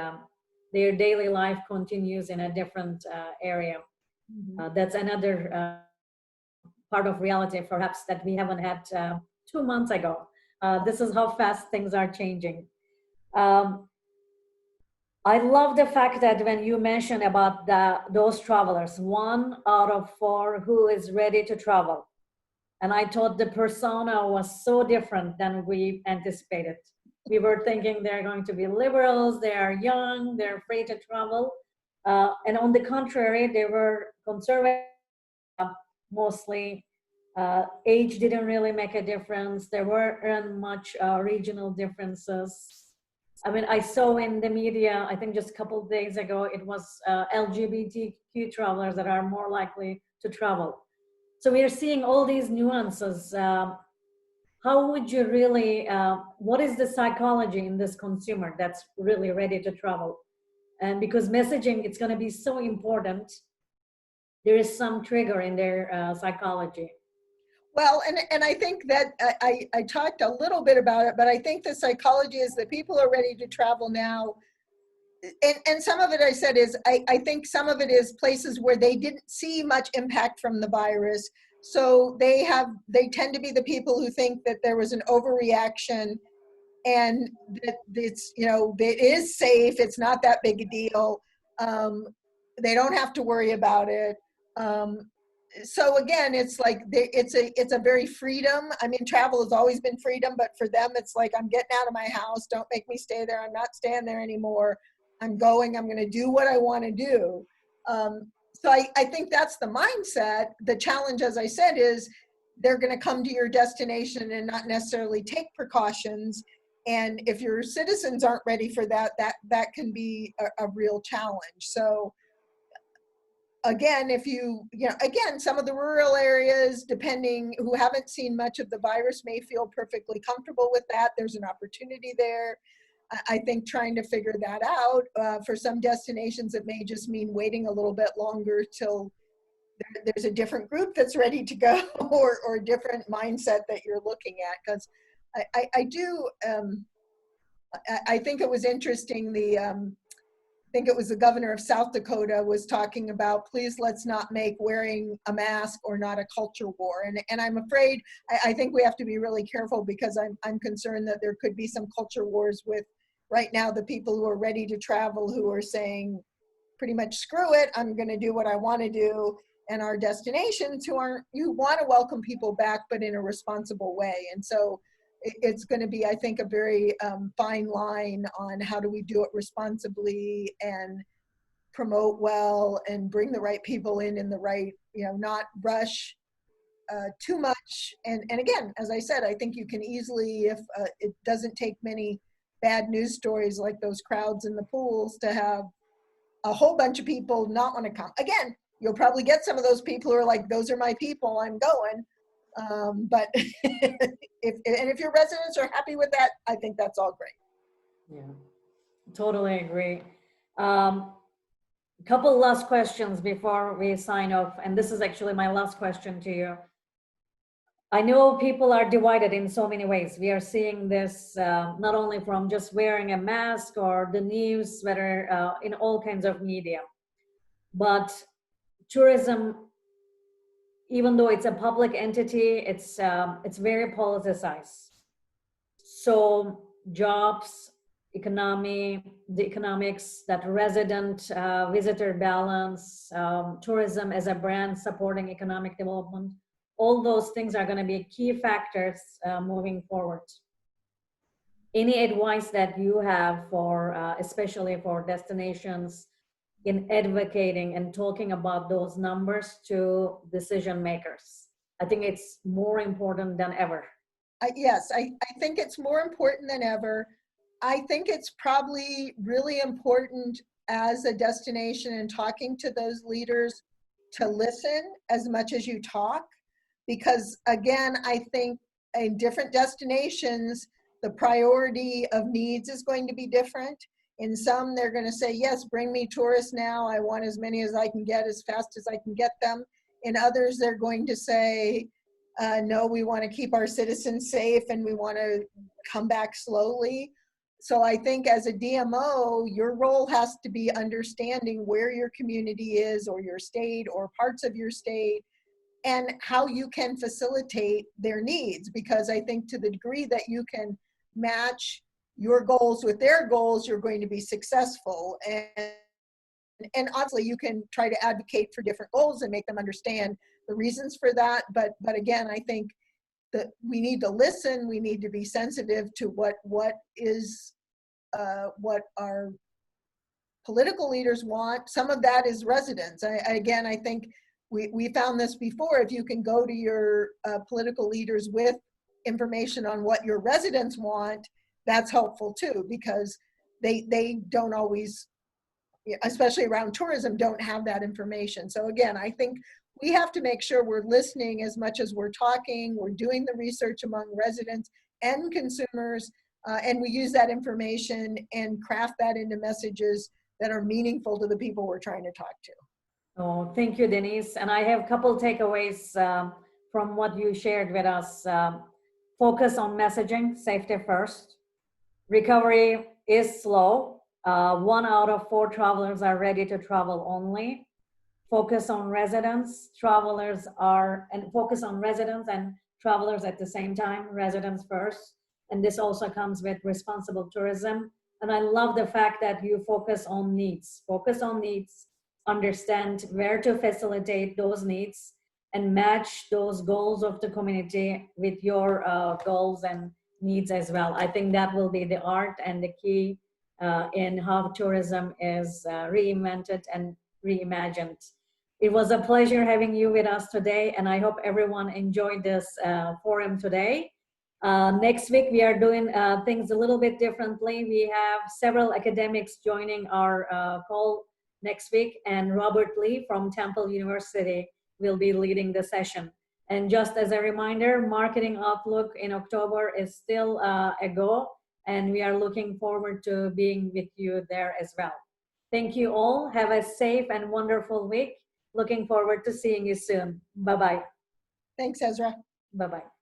Speaker 1: their daily life continues in a different area. That's another part of reality, perhaps, that we haven't had 2 months ago. This is how fast things are changing. I love the fact that when you mentioned about those travelers, 1 out of 4 who is ready to travel. And I thought the persona was so different than we anticipated. We were thinking they're going to be liberals, they are young, they're free to travel. And on the contrary, they were conservative, mostly. Age didn't really make a difference. There weren't much regional differences. I mean, I saw in the media, I think just a couple of days ago, it was LGBTQ travelers that are more likely to travel. So we are seeing all these nuances. How would you really, what is the psychology in this consumer that's really ready to travel? And because messaging, it's going to be so important, there is some trigger in their psychology.
Speaker 2: Well, and I think that I talked a little bit about it, but I think the psychology is that people are ready to travel now. And some of it I said is, I think some of it is places where they didn't see much impact from the virus. So they tend to be the people who think that there was an overreaction and that it is safe. It's not that big a deal. They don't have to worry about it. So again, it's like it's a very freedom. I mean, travel has always been freedom, but for them, it's like, I'm getting out of my house. Don't make me stay there. I'm not staying there anymore. I'm going. I'm going to do what I want to do. So I think that's the mindset. The challenge, as I said, is they're going to come to your destination and not necessarily take precautions. And if your citizens aren't ready for that, that can be a real challenge. So again, again, some of the rural areas, depending, who haven't seen much of the virus, may feel perfectly comfortable with that. There's an opportunity there. I think trying to figure that out, for some destinations, it may just mean waiting a little bit longer till there's a different group that's ready to go, or a different mindset that you're looking at. Because I think it was interesting, I think it was the governor of South Dakota was talking about, please let's not make wearing a mask or not a culture war. And I'm afraid, I think we have to be really careful, because I'm concerned that there could be some culture wars with, right now, the people who are ready to travel, who are saying pretty much, screw it, I'm going to do what I want to do. And our destinations who want to welcome people back, but in a responsible way. And so it's going to be, I think, a very fine line on how do we do it responsibly and promote well and bring the right people in the right, not rush too much. And again, as I said, I think you can easily, if it doesn't take many bad news stories like those crowds in the pools, to have a whole bunch of people not want to come. Again, you'll probably get some of those people who are like, those are my people, I'm going. But if your residents are happy with that, I think that's all great.
Speaker 1: Yeah, totally agree. Couple last questions before we sign off, and this is actually my last question to you. I know people are divided in so many ways. We are seeing this not only from just wearing a mask or the news, whether in all kinds of media, but tourism, even though it's a public entity, it's very politicized. So jobs, economy, the economics, that resident visitor balance, tourism as a brand supporting economic development, all those things are going to be key factors moving forward. Any advice that you have for, especially for destinations, in advocating and talking about those numbers to decision makers? I think it's more important than ever.
Speaker 2: Yes, I think it's more important than ever. I think it's probably really important as a destination and talking to those leaders to listen as much as you talk. Because again, I think in different destinations, the priority of needs is going to be different. In some, they're going to say, yes, bring me tourists now. I want as many as I can get, as fast as I can get them. In others, they're going to say, no, we want to keep our citizens safe and we want to come back slowly. So I think as a DMO, your role has to be understanding where your community is, or your state, or parts of your state, and how you can facilitate their needs. Because I think to the degree that you can match your goals with their goals, you're going to be successful. And obviously you can try to advocate for different goals and make them understand the reasons for that. But again, I think that we need to listen. We need to be sensitive to what our political leaders want. Some of that is residents. I think we found this before. If you can go to your political leaders with information on what your residents want, that's helpful too, because they don't always, especially around tourism, don't have that information. So again, I think we have to make sure we're listening as much as we're talking. We're doing the research among residents and consumers, and we use that information and craft that into messages that are meaningful to the people we're trying to talk to.
Speaker 1: Oh, thank you, Denise. And I have a couple takeaways from what you shared with us. Focus on messaging, safety first. Recovery is slow. 1 out of 4 travelers are ready to travel only. Focus on residents, focus on residents and travelers at the same time, residents first. And this also comes with responsible tourism. And I love the fact that you focus on needs, understand where to facilitate those needs, and match those goals of the community with your goals and needs as well. I think that will be the art and the key in how tourism is reinvented and reimagined. It was a pleasure having you with us today, and I hope everyone enjoyed this forum today. Next week, we are doing things a little bit differently. We have several academics joining our call next week, and Robert Lee from Temple University will be leading the session. And just as a reminder, Marketing Outlook in October is still a go, and we are looking forward to being with you there as well. Thank you all. Have a safe and wonderful week. Looking forward to seeing you soon. Bye-bye.
Speaker 2: Thanks, Ezra.
Speaker 1: Bye-bye.